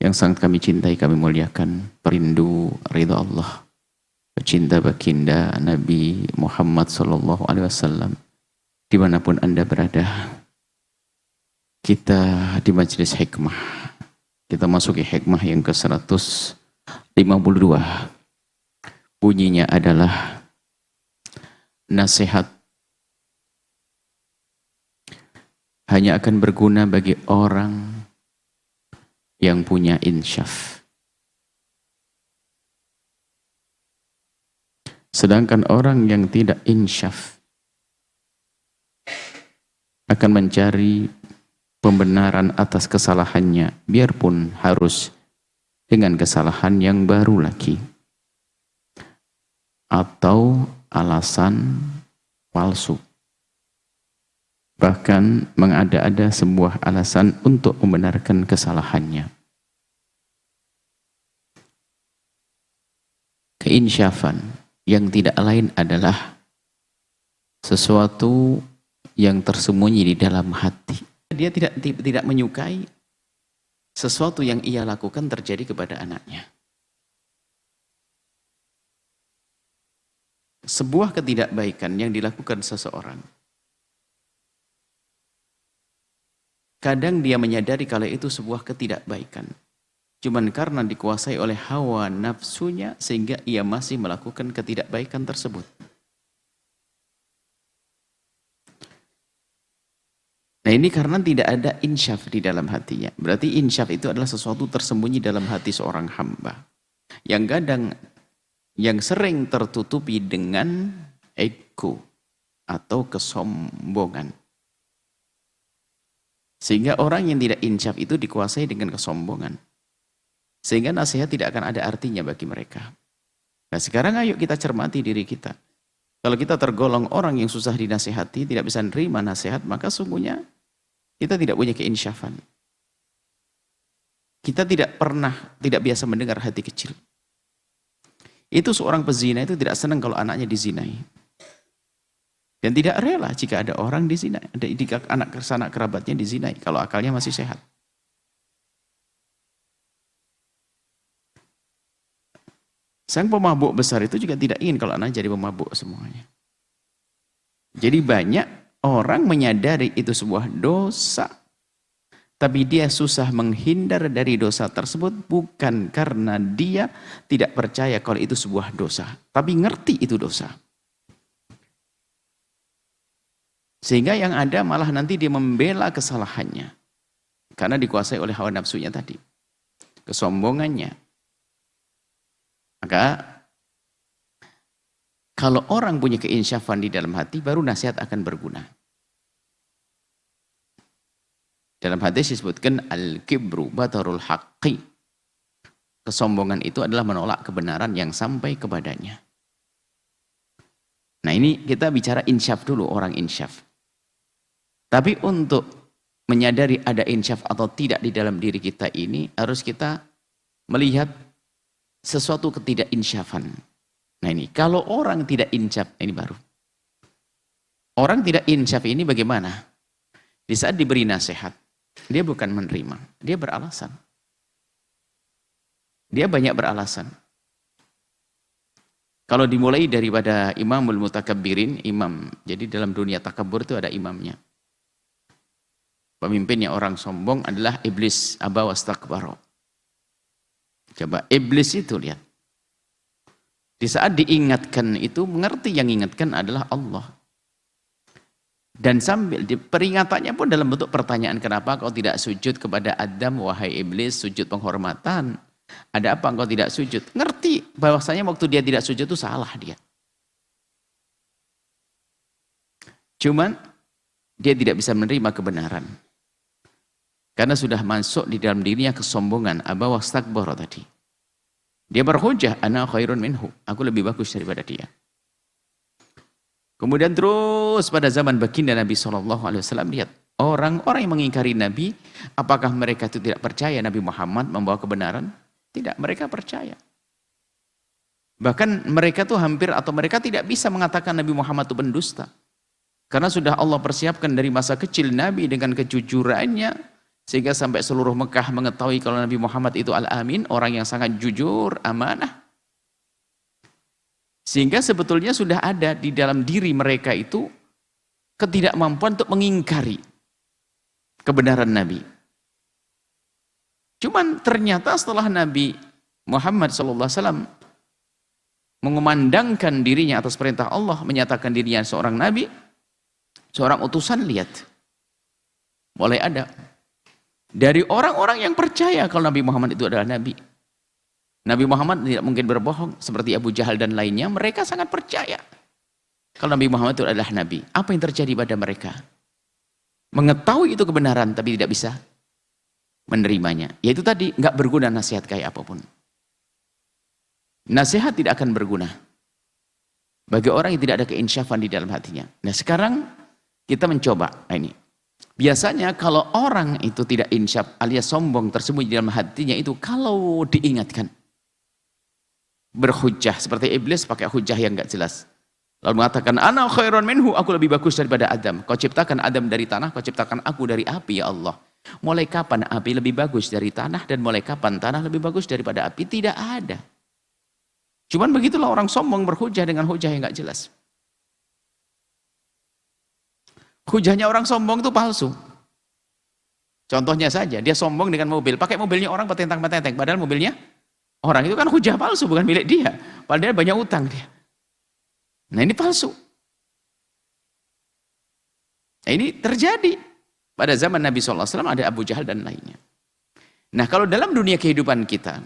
yang sangat kami cintai, kami muliakan, perindu ridha Allah, pecinta baginda Nabi Muhammad SAW, dimanapun Anda berada. Kita di majelis hikmah, kita masuki hikmah yang ke-152. Bunyinya adalah nasihat hanya akan berguna bagi orang yang punya insyaf. Sedangkan orang yang tidak insyaf akan mencari pembenaran atas kesalahannya, biarpun harus dengan kesalahan yang baru lagi, atau alasan palsu. Bahkan mengada-ada sebuah alasan untuk membenarkan kesalahannya. Keinsyafan yang tidak lain adalah sesuatu yang tersembunyi di dalam hati. Dia tidak menyukai sesuatu yang ia lakukan terjadi kepada anaknya. Sebuah ketidakbaikan yang dilakukan seseorang, kadang dia menyadari kalau itu sebuah ketidakbaikan, cuman karena dikuasai oleh hawa nafsunya sehingga ia masih melakukan ketidakbaikan tersebut. Nah, ini karena tidak ada insyaf di dalam hatinya. Berarti insyaf itu adalah sesuatu tersembunyi dalam hati seorang hamba, yang sering tertutupi dengan ego atau kesombongan. Sehingga orang yang tidak insyaf itu dikuasai dengan kesombongan. Sehingga nasihat tidak akan ada artinya bagi mereka. Nah, sekarang ayo kita cermati diri kita. Kalau kita tergolong orang yang susah dinasihati, tidak bisa menerima nasihat, maka sungguhnya kita tidak punya keinsyafan. Kita tidak biasa mendengar hati kecil. Itu seorang pezina itu tidak senang kalau anaknya dizinai. Dan tidak rela jika ada orang dizinai, jika anak kerabatnya dizinai, kalau akalnya masih sehat. Sang pemabuk besar itu juga tidak ingin kalau anak jadi pemabuk semuanya. Jadi banyak orang menyadari itu sebuah dosa, tapi dia susah menghindar dari dosa tersebut bukan karena dia tidak percaya kalau itu sebuah dosa, tapi ngerti itu dosa. Sehingga yang ada malah nanti dia membela kesalahannya karena dikuasai oleh hawa nafsunya tadi, kesombongannya. Maka kalau orang punya keinsyafan di dalam hati, baru nasihat akan berguna. Dalam hadis disebutkan al-kibru batarul haqqi. Kesombongan itu adalah menolak kebenaran yang sampai kepadanya. Nah, ini kita bicara insyaf dulu, orang insyaf. Tapi untuk menyadari ada insyaf atau tidak di dalam diri kita ini, harus kita melihat sesuatu ketidakinsyafan. Nah, ini kalau orang tidak insyaf, ini baru. Orang tidak insyaf ini bagaimana? Di saat diberi nasihat, dia bukan menerima, dia beralasan. Dia banyak beralasan. Kalau dimulai daripada imamul mutakabbirin, imam. Jadi dalam dunia takabur itu ada imamnya. Pemimpinnya orang sombong adalah iblis, aba wastakbara. Coba iblis itu lihat. Di saat diingatkan itu, mengerti yang ingatkan adalah Allah. Dan sambil peringatannya pun dalam bentuk pertanyaan, kenapa kau tidak sujud kepada Adam, wahai iblis, sujud penghormatan. Ada apa engkau tidak sujud? Ngerti bahwasanya waktu dia tidak sujud itu salah dia. Cuman dia tidak bisa menerima kebenaran. Karena sudah masuk di dalam dirinya kesombongan, aba wastakbara tadi. Dia berhujah, ana khairun minhu, aku lebih bagus daripada dia. Kemudian terus pada zaman baginda Nabi SAW, lihat orang-orang yang mengingkari Nabi, apakah mereka itu tidak percaya Nabi Muhammad membawa kebenaran? Tidak, mereka percaya. Bahkan mereka tuh hampir atau mereka tidak bisa mengatakan Nabi Muhammad itu pendusta. Karena sudah Allah persiapkan dari masa kecil Nabi dengan kejujurannya, Sehingga sampai seluruh Mekah mengetahui kalau Nabi Muhammad itu Al-Amin, orang yang sangat jujur, amanah. Sehingga sebetulnya sudah ada di dalam diri mereka itu ketidakmampuan untuk mengingkari kebenaran Nabi. Cuman ternyata setelah Nabi Muhammad SAW mengumandangkan dirinya atas perintah Allah, menyatakan dirinya seorang Nabi, seorang utusan, lihat. Mulai ada. Dari orang-orang yang percaya kalau Nabi Muhammad itu adalah Nabi. Nabi Muhammad tidak mungkin berbohong. Seperti Abu Jahal dan lainnya, mereka sangat percaya kalau Nabi Muhammad itu adalah Nabi. Apa yang terjadi pada mereka? Mengetahui itu kebenaran, tapi tidak bisa menerimanya. Yaitu tadi, nggak berguna nasihat kayak apapun. Nasihat tidak akan berguna bagi orang yang tidak ada keinsyafan di dalam hatinya. Nah sekarang kita mencoba. Nah, ini biasanya kalau orang itu tidak insyaf alias sombong tersembunyi di dalam hatinya itu, kalau diingatkan, berhujjah seperti iblis pakai hujjah yang nggak jelas, lalu mengatakan ana khairan minhu, aku lebih bagus daripada Adam. Kau ciptakan Adam dari tanah, kau ciptakan aku dari api, ya Allah. Mulai kapan api lebih bagus dari tanah, dan mulai kapan tanah lebih bagus daripada api? Tidak ada. Cuman begitulah orang sombong berhujjah dengan hujjah yang nggak jelas. Hujahnya orang sombong itu palsu. Contohnya saja, dia sombong dengan mobil, pakai mobilnya orang petentang-petenteng, padahal mobilnya orang, itu kan hujah palsu, bukan milik dia. Padahal banyak utang dia. Nah ini palsu. Nah, ini terjadi. Pada zaman Nabi SAW ada Abu Jahal dan lainnya. Nah kalau dalam dunia kehidupan kita,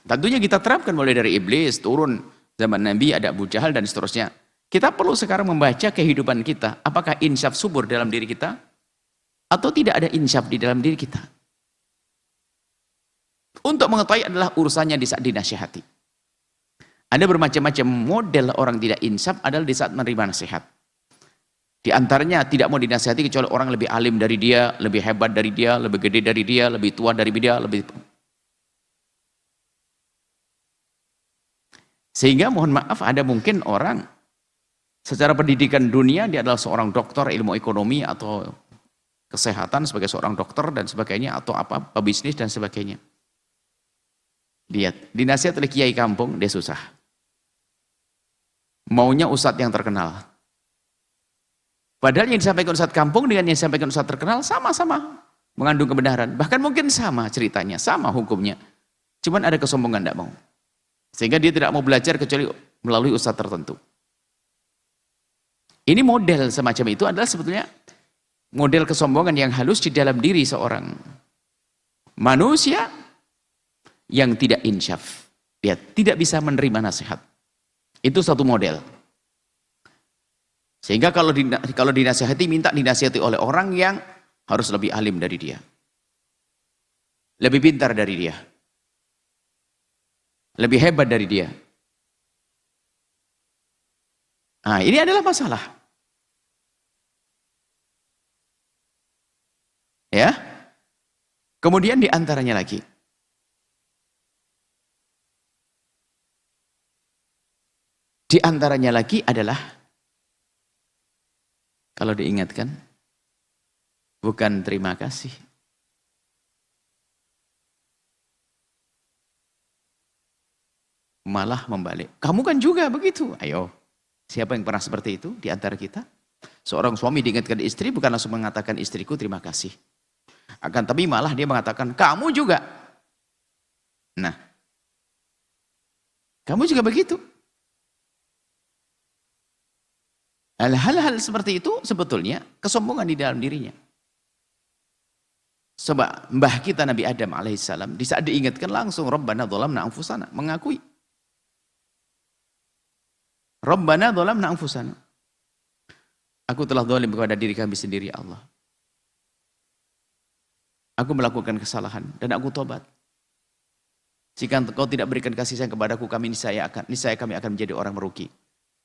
tentunya kita terapkan mulai dari iblis, turun zaman Nabi ada Abu Jahal dan seterusnya. Kita perlu sekarang membaca kehidupan kita. Apakah insyaf subur dalam diri kita? Atau tidak ada insyaf di dalam diri kita? Untuk mengetahui adalah urusannya di saat dinasihati. Ada bermacam-macam model orang tidak insyaf adalah di saat menerima nasihat. Di antaranya tidak mau dinasihati kecuali orang lebih alim dari dia, lebih hebat dari dia, lebih gede dari dia, lebih tua dari dia, lebih... Sehingga mohon maaf, ada mungkin orang secara pendidikan dunia dia adalah seorang dokter ilmu ekonomi atau kesehatan sebagai seorang dokter dan sebagainya, atau apa, pebisnis dan sebagainya. Lihat, dinasihat oleh kiai kampung dia susah. Maunya ustadz yang terkenal. Padahal yang disampaikan ustadz kampung dengan yang disampaikan ustadz terkenal sama-sama mengandung kebenaran. Bahkan mungkin sama ceritanya, sama hukumnya. Cuman ada kesombongan tidak mau. Sehingga dia tidak mau belajar kecuali melalui ustadz tertentu. Ini model semacam itu adalah sebetulnya model kesombongan yang halus di dalam diri seorang manusia yang tidak insyaf. Lihat, tidak bisa menerima nasihat. Itu satu model. Sehingga kalau dinasihati, minta dinasihati oleh orang yang harus lebih alim dari dia. Lebih pintar dari dia. Lebih hebat dari dia. Nah, ini adalah masalah. Ya. Kemudian di antaranya lagi. Di antaranya lagi adalah kalau diingatkan, bukan terima kasih. Malah membalik. Kamu kan juga begitu. Ayo, siapa yang pernah seperti itu di antara kita? Seorang suami diingatkan istri bukan langsung mengatakan istriku terima kasih. Akan tapi malah dia mengatakan kamu juga. Nah, kamu juga begitu. Hal-hal seperti itu sebetulnya kesombongan di dalam dirinya. Coba mbah kita Nabi Adam alaihissalam di saat diingatkan langsung Rabbana dzalamna anfusana, mengakui. Rabbana dzalamna anfusana. Aku telah zalim kepada diri kami sendiri ya Allah. Aku melakukan kesalahan dan aku tobat. Jika engkau tidak berikan kasih sayang kepadaku, niscaya kami akan menjadi orang merugi.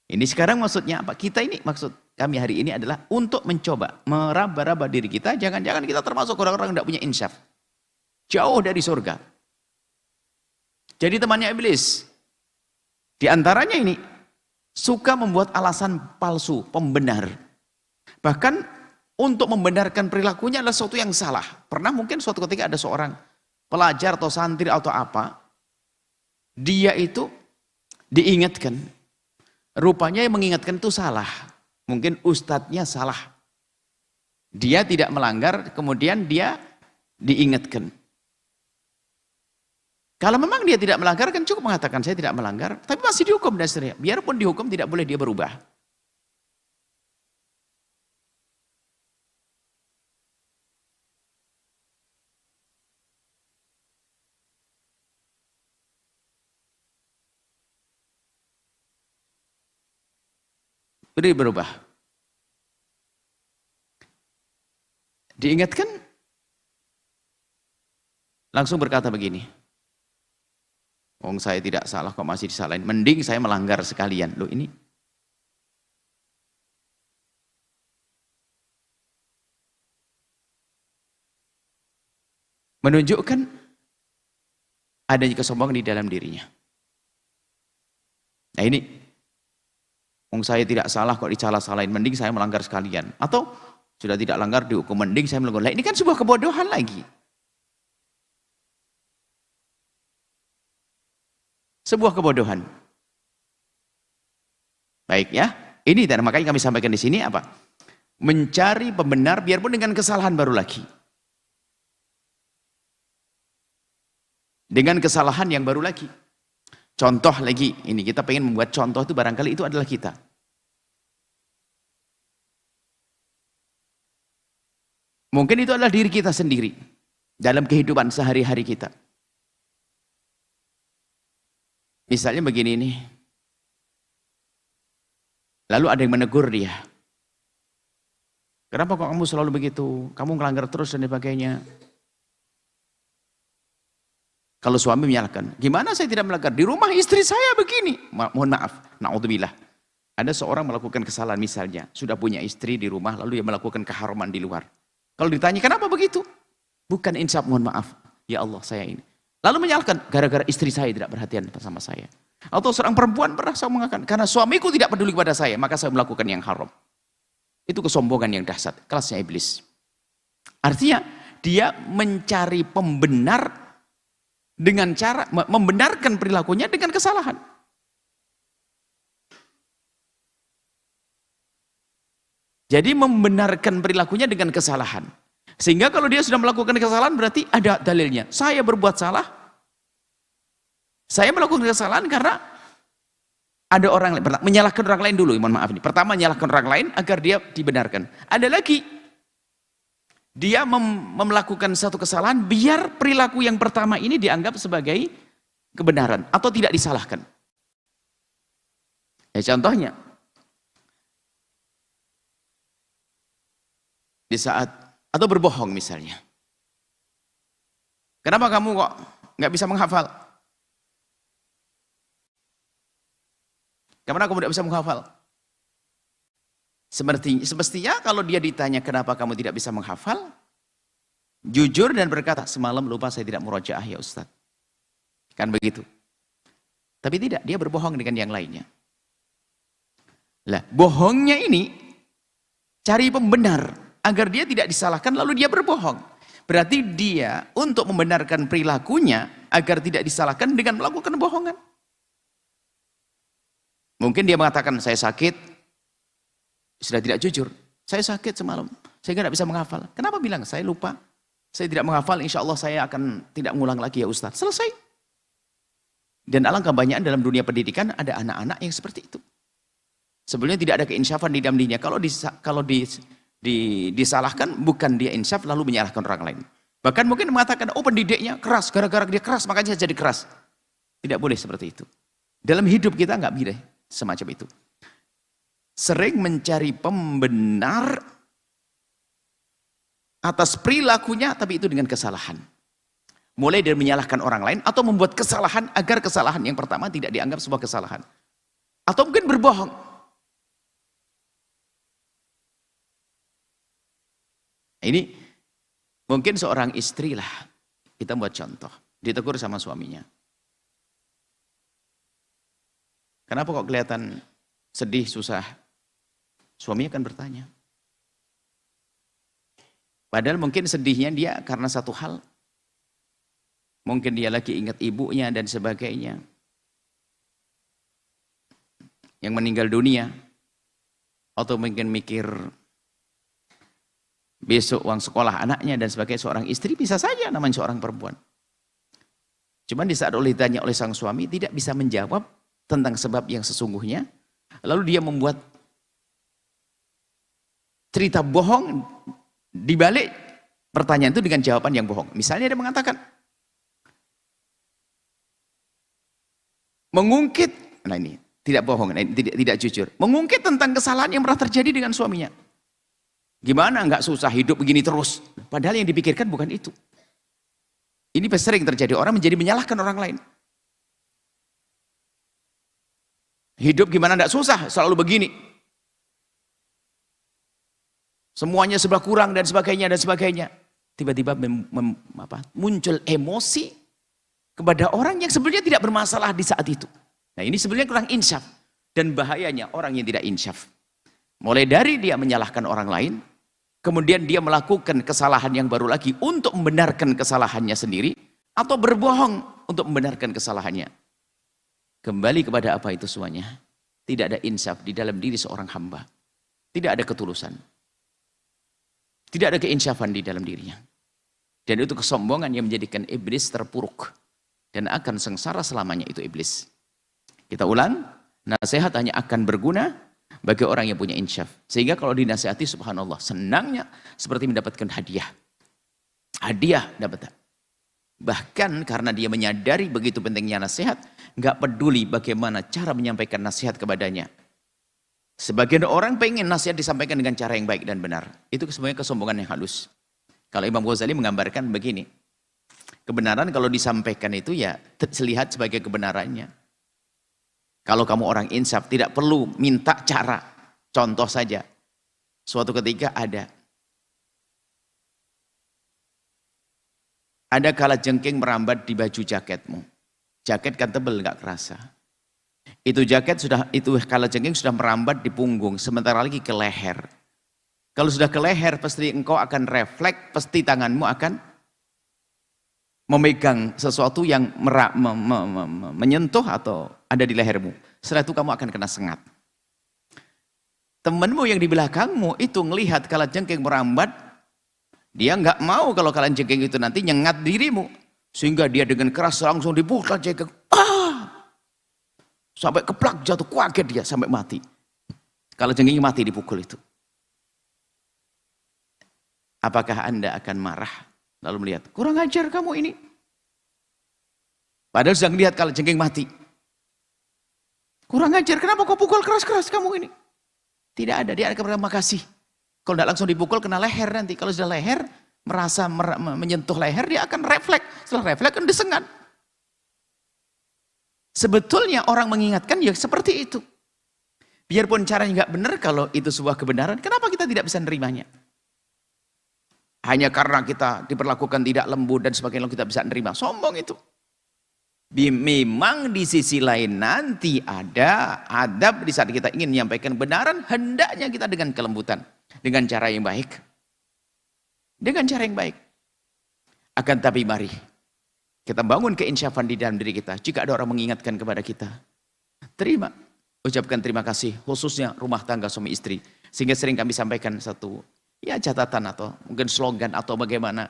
Ini sekarang maksudnya apa? Kita ini, maksud kami hari ini adalah untuk mencoba meraba-raba diri kita. Jangan-jangan kita termasuk orang-orang yang tidak punya insyaf. Jauh dari surga. Jadi temannya iblis. Di antaranya ini, suka membuat alasan palsu, pembenar. Bahkan untuk membenarkan perilakunya adalah sesuatu yang salah. Pernah mungkin suatu ketika ada seorang pelajar atau santri atau apa, dia itu diingatkan. Rupanya yang mengingatkan itu salah. Mungkin ustadznya salah. Dia tidak melanggar, kemudian dia diingatkan. Kalau memang dia tidak melanggar, kan cukup mengatakan saya tidak melanggar, tapi masih dihukum dan seterusnya. Biarpun dihukum tidak boleh dia berubah. Beri berubah. Diingatkan, langsung berkata begini, saya tidak salah kok masih disalahin, mending saya melanggar sekalian. Loh ini menunjukkan adanya kesombongan di dalam dirinya. Nah ini, saya tidak salah kok disalah-salahin, mending saya melanggar sekalian. Atau sudah tidak langgar dihukum, mending saya melanggar. Nah, ini kan sebuah kebodohan lagi. Sebuah kebodohan. Baik ya, ini dan makanya kami sampaikan di sini apa? Mencari pembenar biarpun dengan kesalahan baru lagi. Dengan kesalahan yang baru lagi. Contoh lagi, ini kita pengen membuat contoh itu barangkali itu adalah kita. Mungkin itu adalah diri kita sendiri dalam kehidupan sehari-hari kita. Misalnya begini nih. Lalu ada yang menegur dia. Kenapa kok kamu selalu begitu? Kamu ngelanggar terus dan sebagainya. Kalau suami menyalahkan, gimana saya tidak melanggar? Di rumah istri saya begini. Mohon maaf, na'udzubillah. Ada seorang melakukan kesalahan misalnya, sudah punya istri di rumah, lalu dia melakukan keharaman di luar. Kalau ditanya, kenapa begitu? Bukan insaf, mohon maaf. Ya Allah, saya ini. Lalu menyalahkan, gara-gara istri saya tidak perhatian sama saya. Atau seorang perempuan pernah saya mengatakan, karena suamiku tidak peduli kepada saya, maka saya melakukan yang haram. Itu kesombongan yang dahsyat, kelasnya iblis. Artinya, dia mencari pembenar dengan cara membenarkan perilakunya dengan kesalahan. Jadi membenarkan perilakunya dengan kesalahan. Sehingga kalau dia sudah melakukan kesalahan berarti ada dalilnya. Saya berbuat salah. Saya melakukan kesalahan karena ada orang lain. Menyalahkan orang lain dulu, mohon maaf ini. Pertama menyalahkan orang lain agar dia dibenarkan. Ada lagi. Dia melakukan satu kesalahan biar perilaku yang pertama ini dianggap sebagai kebenaran atau tidak disalahkan. Ya, contohnya, di saat atau berbohong misalnya. Kenapa kamu kok nggak bisa menghafal? Kenapa kamu tidak bisa menghafal? Semestinya kalau dia ditanya kenapa kamu tidak bisa menghafal, jujur dan berkata, semalam lupa saya tidak murojaah ya Ustaz. Kan begitu. Tapi tidak, dia berbohong dengan yang lainnya. Lah, bohongnya ini cari pembenar agar dia tidak disalahkan lalu dia berbohong. Berarti dia untuk membenarkan perilakunya agar tidak disalahkan dengan melakukan bohongan. Mungkin dia mengatakan saya sakit, sudah tidak jujur. Saya sakit semalam, saya tidak bisa menghafal. Kenapa bilang? Saya lupa. Saya tidak menghafal, insya Allah saya akan tidak mengulang lagi ya Ustaz. Selesai. Dan alangkah banyaknya dalam dunia pendidikan ada anak-anak yang seperti itu. Sebenarnya tidak ada keinsyafan di dalam dirinya. Kalau disalahkan, bukan dia insyaf lalu menyalahkan orang lain. Bahkan mungkin mengatakan, oh pendidiknya keras, gara-gara dia keras makanya saya jadi keras. Tidak boleh seperti itu. Dalam hidup kita nggak boleh semacam itu. Sering mencari pembenar atas perilakunya, tapi itu dengan kesalahan. Mulai dari menyalahkan orang lain atau membuat kesalahan agar kesalahan yang pertama tidak dianggap sebuah kesalahan. Atau mungkin berbohong. Ini mungkin seorang istri lah, kita buat contoh, ditegur sama suaminya. Kenapa kok kelihatan sedih, susah? Suaminya akan bertanya, Padahal mungkin sedihnya dia karena satu hal. Mungkin dia lagi ingat ibunya dan sebagainya. Yang meninggal dunia. Atau mungkin mikir besok uang sekolah anaknya dan sebagai seorang istri bisa saja namanya seorang perempuan. Cuman di saat ditanya oleh sang suami tidak bisa menjawab tentang sebab yang sesungguhnya. Lalu dia membuat cerita bohong di balik pertanyaan itu dengan jawaban yang bohong. Misalnya dia mengatakan mengungkit, nah ini tidak bohong, nah ini tidak jujur. Mengungkit tentang kesalahan yang pernah terjadi dengan suaminya. Gimana nggak susah hidup begini terus? Padahal yang dipikirkan bukan itu. Ini sering terjadi, orang menjadi menyalahkan orang lain. Hidup gimana nggak susah, selalu begini. Semuanya serba kurang dan sebagainya dan sebagainya. Tiba-tiba muncul emosi kepada orang yang sebenarnya tidak bermasalah di saat itu. Nah ini sebenarnya kurang insyaf. Dan bahayanya orang yang tidak insyaf. Mulai dari dia menyalahkan orang lain, kemudian dia melakukan kesalahan yang baru lagi untuk membenarkan kesalahannya sendiri, atau berbohong untuk membenarkan kesalahannya. Kembali kepada apa itu semuanya? Tidak ada insaf di dalam diri seorang hamba. Tidak ada ketulusan. Tidak ada keinsyafan di dalam dirinya. Dan itu kesombongan yang menjadikan iblis terpuruk. Dan akan sengsara selamanya itu iblis. Kita ulang, nasihat hanya akan berguna bagi orang yang punya insyaf. Sehingga kalau dinasihati subhanallah, senangnya seperti mendapatkan hadiah. Hadiah dapat. Bahkan karena dia menyadari begitu pentingnya nasihat, nggak peduli bagaimana cara menyampaikan nasihat kepadanya. Sebagian orang pengen nasihat disampaikan dengan cara yang baik dan benar. Itu sebenarnya kesombongan yang halus. Kalau Imam Ghazali menggambarkan begini. Kebenaran kalau disampaikan itu ya terlihat sebagai kebenarannya. Kalau kamu orang insaf tidak perlu minta cara. Contoh saja. Suatu ketika ada kalajengking merambat di baju jaketmu. Jaket kan tebel nggak kerasa. Itu jaket kalajengking sudah merambat di punggung, sementara lagi ke leher. Kalau sudah ke leher, pasti engkau akan refleks, pasti tanganmu akan memegang sesuatu yang menyentuh atau ada di lehermu. Setelah itu kamu akan kena sengat. Temanmu yang di belakangmu itu ngelihat kalajengking merambat, dia nggak mau kalau kalajengking itu nanti nyengat dirimu, sehingga dia dengan keras langsung dipukul kalajengking. Sampai keplak jatuh, kaget dia sampai mati. Kalajengking mati dipukul itu. Apakah Anda akan marah lalu melihat, kurang ajar kamu ini? Padahal sedang melihat kalajengking mati. Kurang ajar, kenapa kau pukul keras-keras kamu ini? Tidak ada, dia akan berterima kasih. Kalau tidak langsung dipukul kena leher nanti. Kalau sudah leher, menyentuh leher, dia akan refleks. Setelah refleks kan disengat. Sebetulnya orang mengingatkan ya seperti itu. Biarpun caranya nggak benar, kalau itu sebuah kebenaran, kenapa kita tidak bisa menerimanya? Hanya karena kita diperlakukan tidak lembut dan sebagainya kita bisa menerima. Sombong itu. Memang di sisi lain nanti ada adab di saat kita ingin menyampaikan kebenaran, hendaknya kita dengan kelembutan, dengan cara yang baik. Dengan cara yang baik. Akan tapi mari kita bangun keinsyafan di dalam diri kita. Jika ada orang mengingatkan kepada kita, terima. Ucapkan terima kasih, khususnya rumah tangga suami istri. Sehingga sering kami sampaikan satu catatan atau mungkin slogan atau bagaimana.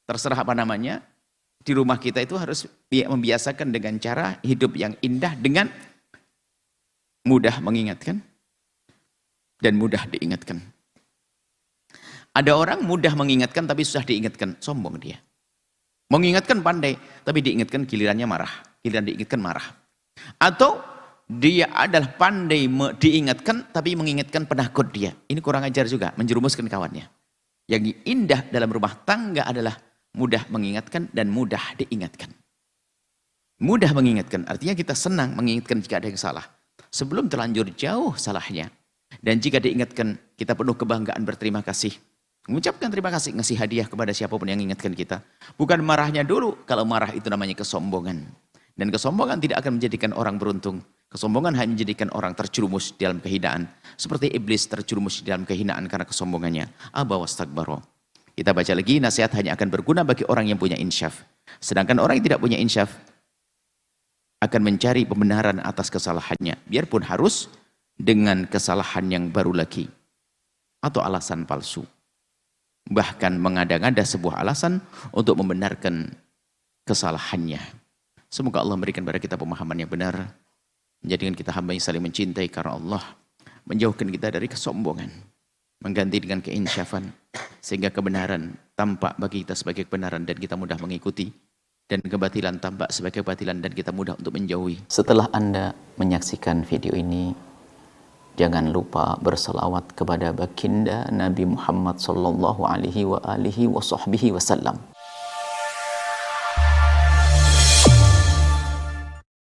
Terserah apa namanya. Di rumah kita itu harus membiasakan dengan cara hidup yang indah dengan mudah mengingatkan dan mudah diingatkan. Ada orang mudah mengingatkan tapi susah diingatkan, sombong dia. Mengingatkan pandai, tapi diingatkan gilirannya marah. Giliran diingatkan marah. Atau dia adalah pandai diingatkan, tapi mengingatkan penakut dia. Ini kurang ajar juga, menjerumuskan kawannya. Yang indah dalam rumah tangga adalah mudah mengingatkan dan mudah diingatkan. Mudah mengingatkan, artinya kita senang mengingatkan jika ada yang salah. Sebelum terlanjur jauh salahnya. Dan jika diingatkan, kita penuh kebanggaan berterima kasih. Mengucapkan terima kasih, ngasih hadiah kepada siapapun yang mengingatkan kita. Bukan marahnya dulu, kalau marah itu namanya kesombongan. Dan kesombongan tidak akan menjadikan orang beruntung. Kesombongan hanya menjadikan orang terjerumus dalam kehinaan. Seperti iblis terjerumus dalam kehinaan karena kesombongannya. Aba wastakbaro. Kita baca lagi, nasihat hanya akan berguna bagi orang yang punya insyaf. Sedangkan orang yang tidak punya insyaf akan mencari pembenaran atas kesalahannya, biarpun harus dengan kesalahan yang baru lagi atau alasan palsu. Bahkan mengada-ngada sebuah alasan untuk membenarkan kesalahannya. Semoga Allah memberikan kepada kita pemahaman yang benar, menjadikan kita hamba yang saling mencintai karena Allah, menjauhkan kita dari kesombongan, mengganti dengan keinsyafan, sehingga kebenaran tampak bagi kita sebagai kebenaran dan kita mudah mengikuti, dan kebatilan tampak sebagai kebatilan dan kita mudah untuk menjauhi. Setelah Anda menyaksikan video ini, jangan lupa berselawat kepada baginda Nabi Muhammad sallallahu alaihi wa alihi wa sahbihi wasallam.